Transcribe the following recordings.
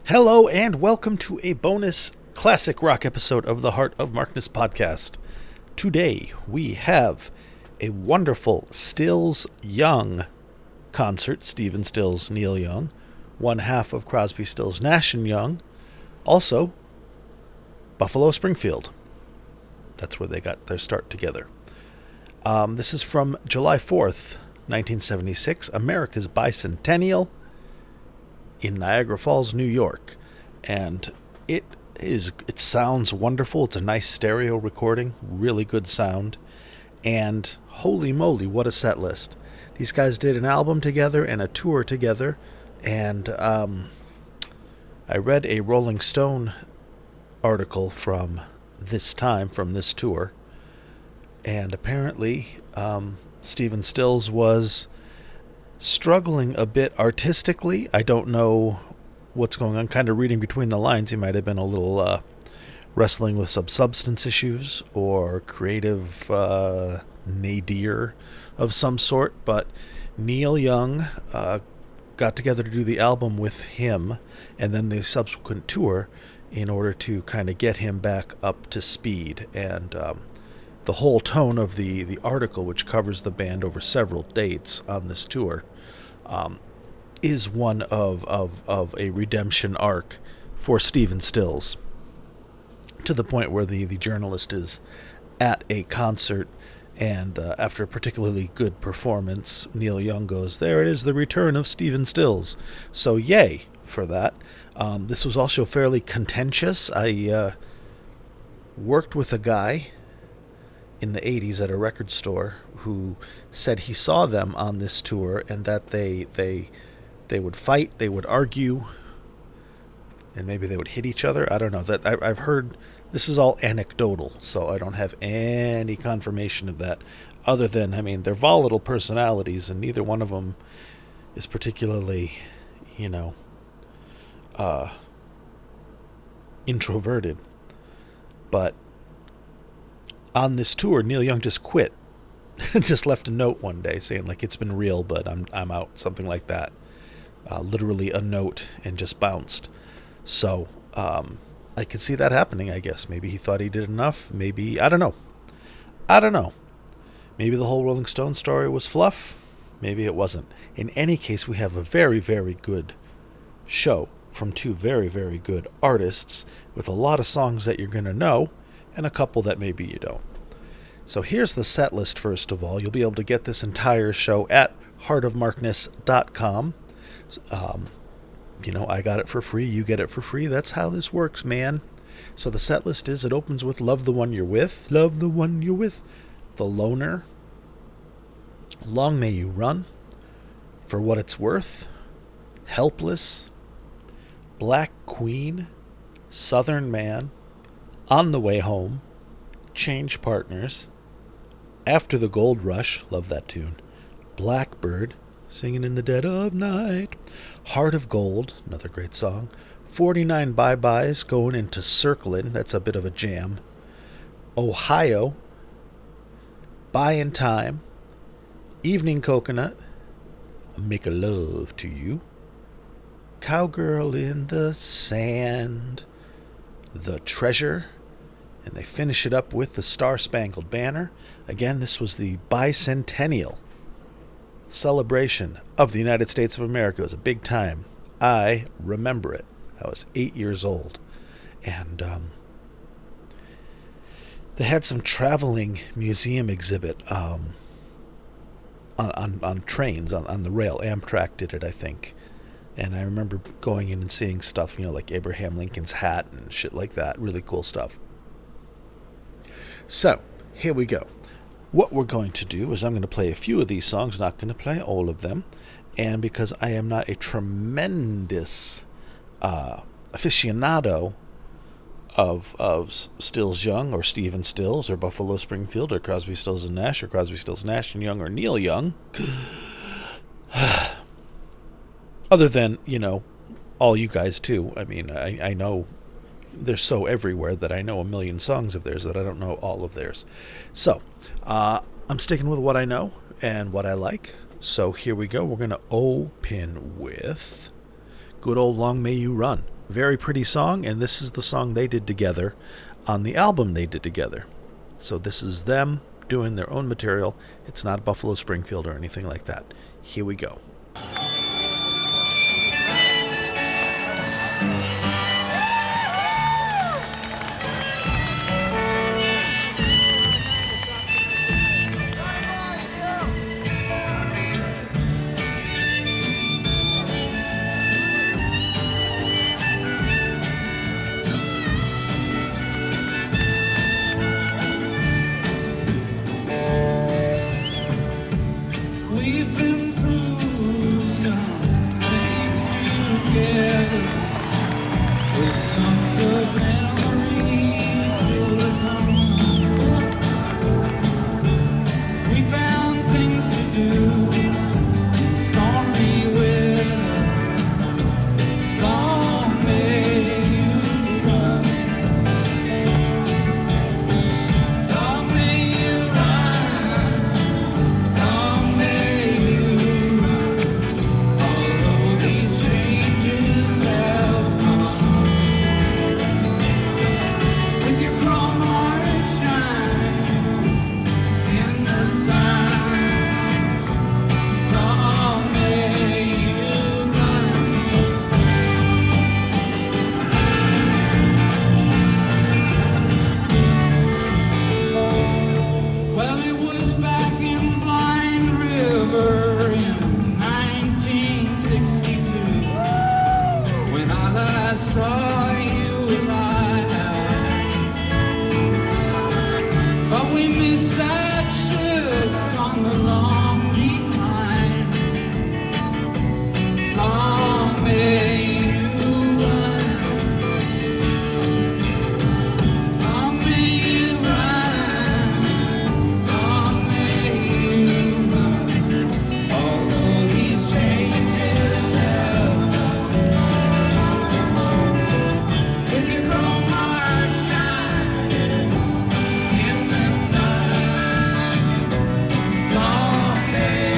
Hello and welcome to a bonus classic rock episode of the Heart of Markness podcast. Today we have a wonderful Stills Young concert, Stephen Stills, Neil Young, one half of Crosby, Stills, Nash & Young, also Buffalo Springfield. That's where they got their start together. This is from July 4th, 1976, America's Bicentennial, in Niagara Falls, New York, and it sounds wonderful. It's a nice stereo recording, really good sound, and holy moly, what a set list. These guys did an album together and a tour together, and I read a Rolling Stone article from this tour, and apparently Stephen Stills was struggling a bit artistically. I don't know what's going on. Kind of reading between the lines, he might have been a little wrestling with some substance issues or creative nadir of some sort. But Neil Young got together to do the album with him and then the subsequent tour in order to kind of get him back up to speed. And the whole tone of the article, which covers the band over several dates on this tour, is one of a redemption arc for Stephen Stills, to the point where the journalist is at a concert, and after a particularly good performance, Neil Young goes, "There it is, the return of Stephen Stills." So yay for that. This was also fairly contentious. I worked with a guy in the 80s at a record store who said he saw them on this tour and that they would fight, they would argue, and maybe they would hit each other. I don't know. That I've heard. This is all anecdotal, so I don't have any confirmation of that, other than, I mean, they're volatile personalities and neither one of them is particularly, introverted. But on this tour, Neil Young just quit. Just left a note one day saying, like, "It's been real, but I'm out," something like that. Literally a note, and just bounced. So I could see that happening, I guess. Maybe he thought he did enough. Maybe, I don't know. Maybe the whole Rolling Stone story was fluff. Maybe it wasn't. In any case, we have a very, very good show from two very, very good artists with a lot of songs that you're going to know, and a couple that maybe you don't. So here's the set list first of all. You'll be able to get this entire show at heartofmarkness.com. I got it for free, you get it for free. That's how this works, man. So the set list is, it opens with Love the One You're With, Love the One You're With, The Loner, Long May You Run, For What It's Worth, Helpless, Black Queen, Southern Man, On the Way Home, Change Partners, After the Gold Rush, love that tune, Blackbird, Singing in the Dead of Night, Heart of Gold, another great song, 49 Bye-Byes, going into Circlin', that's a bit of a jam, Ohio, Buyin' Time, Evening Coconut, Make a Love to You, Cowgirl in the Sand, The Treasure, and they finish it up with the Star-Spangled Banner. Again, this was the bicentennial celebration of the United States of America. It was a big time. I remember it. I was 8 years old. And they had some traveling museum exhibit on trains, on the rail. Amtrak did it, I think. And I remember going in and seeing stuff, like Abraham Lincoln's hat and shit like that. Really cool stuff. So, here we go. What we're going to do is I'm going to play a few of these songs, not going to play all of them. And because I am not a tremendous aficionado of Stills Young or Stephen Stills or Buffalo Springfield or Crosby, Stills and Nash or Crosby, Stills, Nash and Young or Neil Young, other than, all you guys too. I mean, I know they're so everywhere that I know a million songs of theirs that I don't know all of theirs. So, I'm sticking with what I know and what I like. So here we go. We're going to open with good old Long May You Run Very pretty song, and this is the song they did together on the album they did together. So this is them doing their own material. It's not Buffalo Springfield or anything like that. Here we go. We've been through some things together, with chunks of memories still to come. We found things to do in stormy weather. Long may you run. Long may you run. Long may you run. Although these changes have come, with your chrome heart shine in the sun. Long may you run. Well, it was back in Blind River in 1962 when I last saw you alive. But we missed that ship on the long decline. Long may you run. Long may you run. Long may you run. Although these changes have come, with your chrome heart shining in the sun. Long may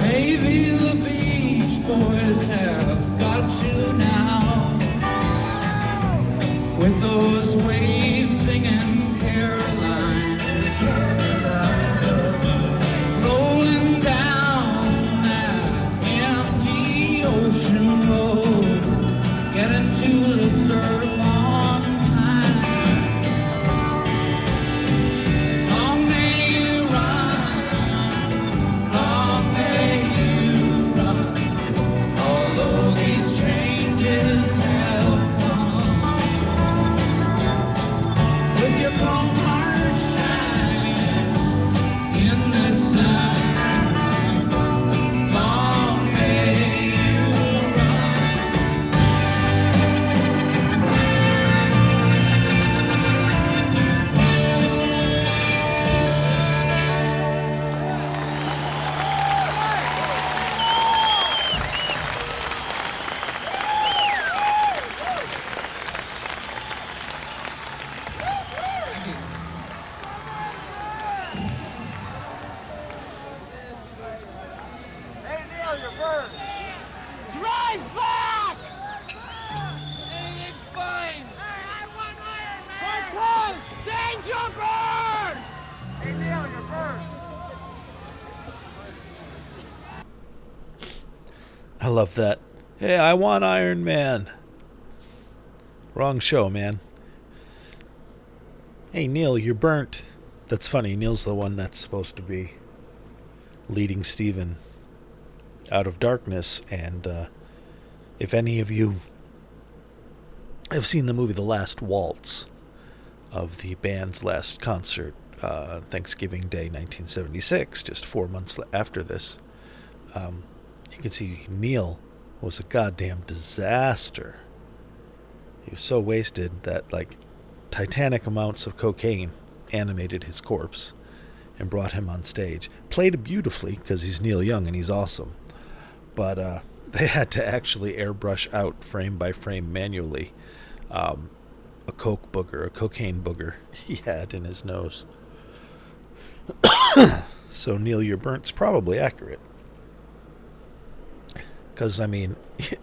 maybe the Beach Boys have got you now, with those waves singing Caroline, rolling down that empty ocean road, getting to the surf on time. Long may you run. Long may you run. Although these changes have come, with your chrome heart shining in the sun. Long may you run. Hey, Neil, you're burned. Drive back! It's fine. Hey, I want Iron Man! Danger bird! Hey, Neil, you're burned. I love that. Hey, I want Iron Man. Wrong show, man. Hey, Neil, you're burnt. That's funny. Neil's the one that's supposed to be leading Steven out of darkness. And if any of you have seen the movie The Last Waltz, of the band's last concert, Thanksgiving Day 1976, just 4 months after this, you can see Neil was a goddamn disaster. He was so wasted that, like, titanic amounts of cocaine animated his corpse and brought him on stage. Played beautifully because he's Neil Young and he's awesome. But they had to actually airbrush out frame by frame manually a cocaine booger he had in his nose. So, Neil, your burnt's probably accurate. Because, I mean, in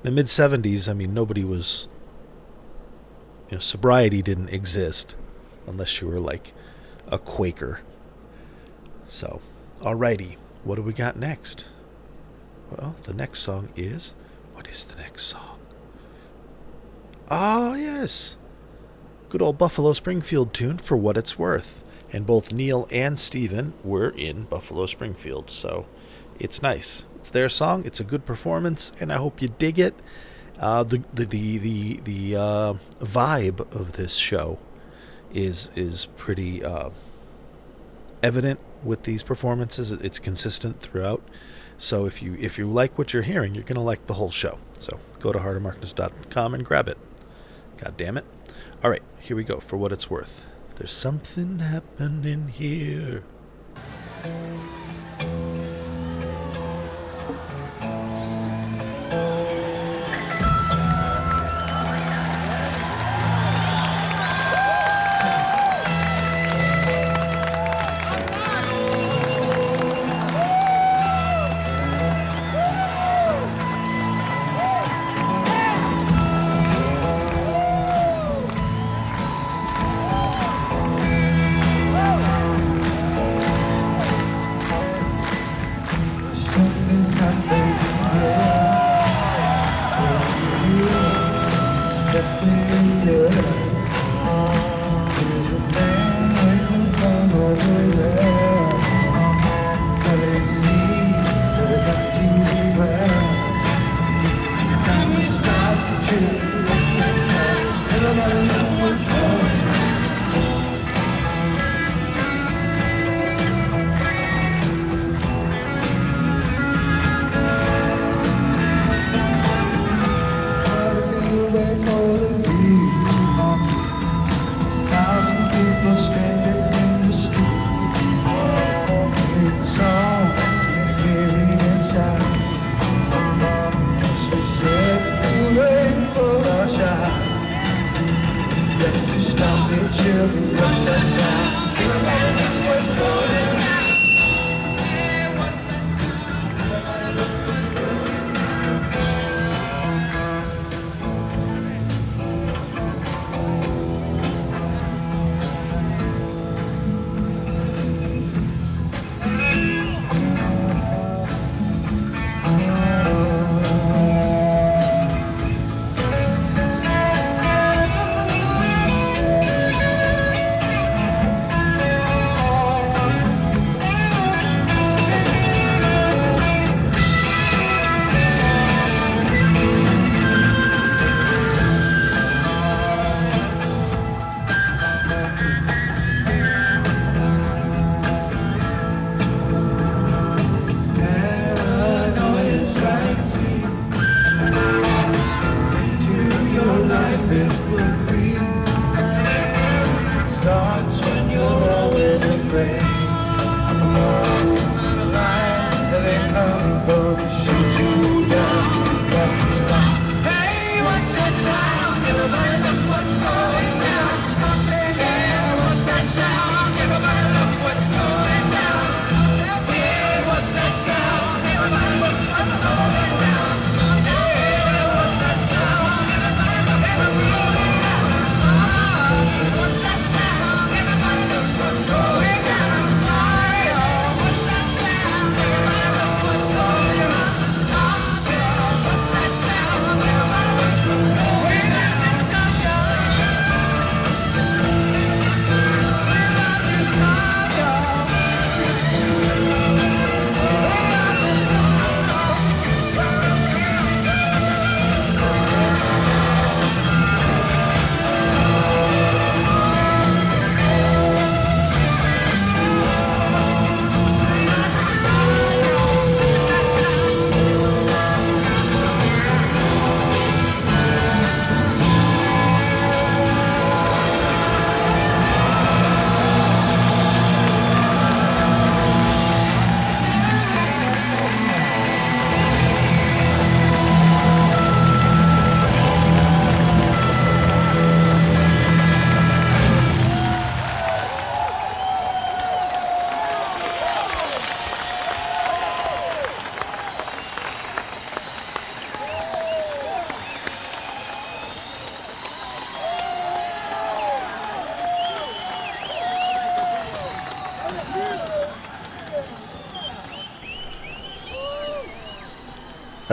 the mid-70s, I mean, nobody was... sobriety didn't exist unless you were, like, a Quaker. So, alrighty, what do we got next? Well, the next song is... What is the next song? Oh, yes! Good old Buffalo Springfield tune, For What It's Worth. And both Neil and Steven were in Buffalo Springfield, so it's nice. It's their song, it's a good performance, and I hope you dig it. The vibe of this show is pretty evident with these performances. It's consistent throughout. So if you like what you're hearing, you're gonna like the whole show. So go to heartofmarkness.com and grab it. God damn it! All right, here we go. For What It's Worth. There's something happening here.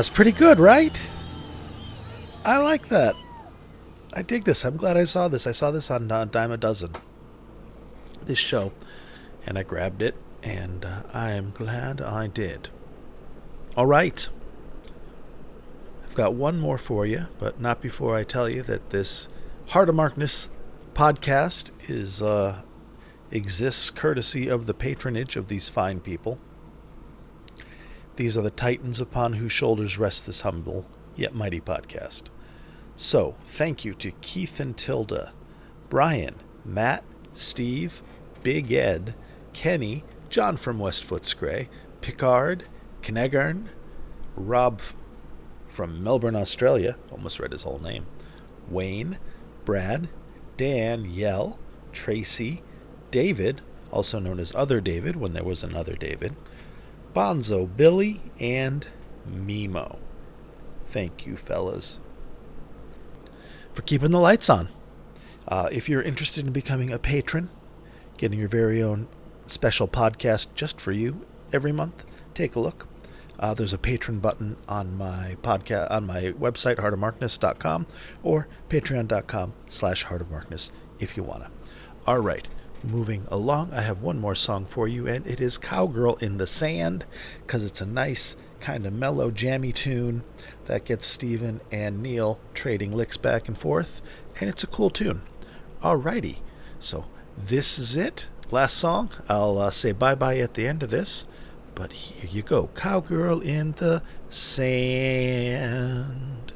That's pretty good, right? I like that. I dig this. I'm glad I saw this. I saw this on Dime a Dozen, this show, and I grabbed it, and I am glad I did. All right. I've got one more for you, but not before I tell you that this Heart of Markness podcast exists courtesy of the patronage of these fine people. These are the titans upon whose shoulders rests this humble yet mighty podcast. So, thank you to Keith and Tilda, Brian, Matt, Steve, Big Ed, Kenny, John from West Footscray, Picard, Knegarn, Rob from Melbourne, Australia, almost read his whole name, Wayne, Brad, Dan, Yell, Tracy, David, also known as Other David when there was another David, Bonzo, Billy, and Mimo. Thank you, fellas, for keeping the lights on. If you're interested in becoming a patron, getting your very own special podcast just for you every month, take a look. There's a patron button on my podcast on my website, heartofmarkness.com, or patreon.com/heartofmarkness if you wanna. All right. Moving along, I have one more song for you, and it is Cowgirl in the Sand, because it's a nice, kind of mellow, jammy tune that gets Steven and Neil trading licks back and forth, and it's a cool tune. Alrighty, so this is it. Last song. I'll say bye-bye at the end of this, but here you go. Cowgirl in the Sand.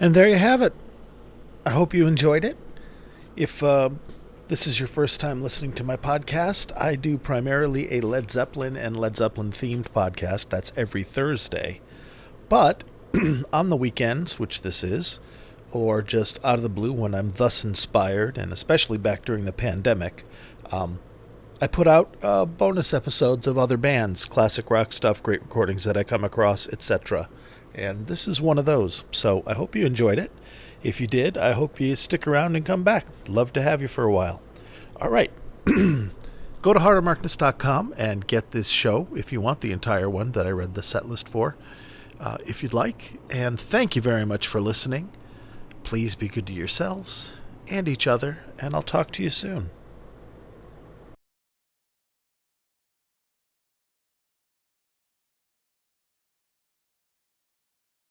And there you have it. I hope you enjoyed it. If this is your first time listening to my podcast, I do primarily a Led Zeppelin and Led Zeppelin themed podcast. That's every Thursday. But on the weekends, which this is, or just out of the blue when I'm thus inspired, and especially back during the pandemic, I put out bonus episodes of other bands, classic rock stuff, great recordings that I come across, etc. And this is one of those. So I hope you enjoyed it. If you did, I hope you stick around and come back. Love to have you for a while. All right. Go to heartofmarkness.com and get this show if you want the entire one that I read the set list for, if you'd like. And thank you very much for listening. Please be good to yourselves and each other, and I'll talk to you soon.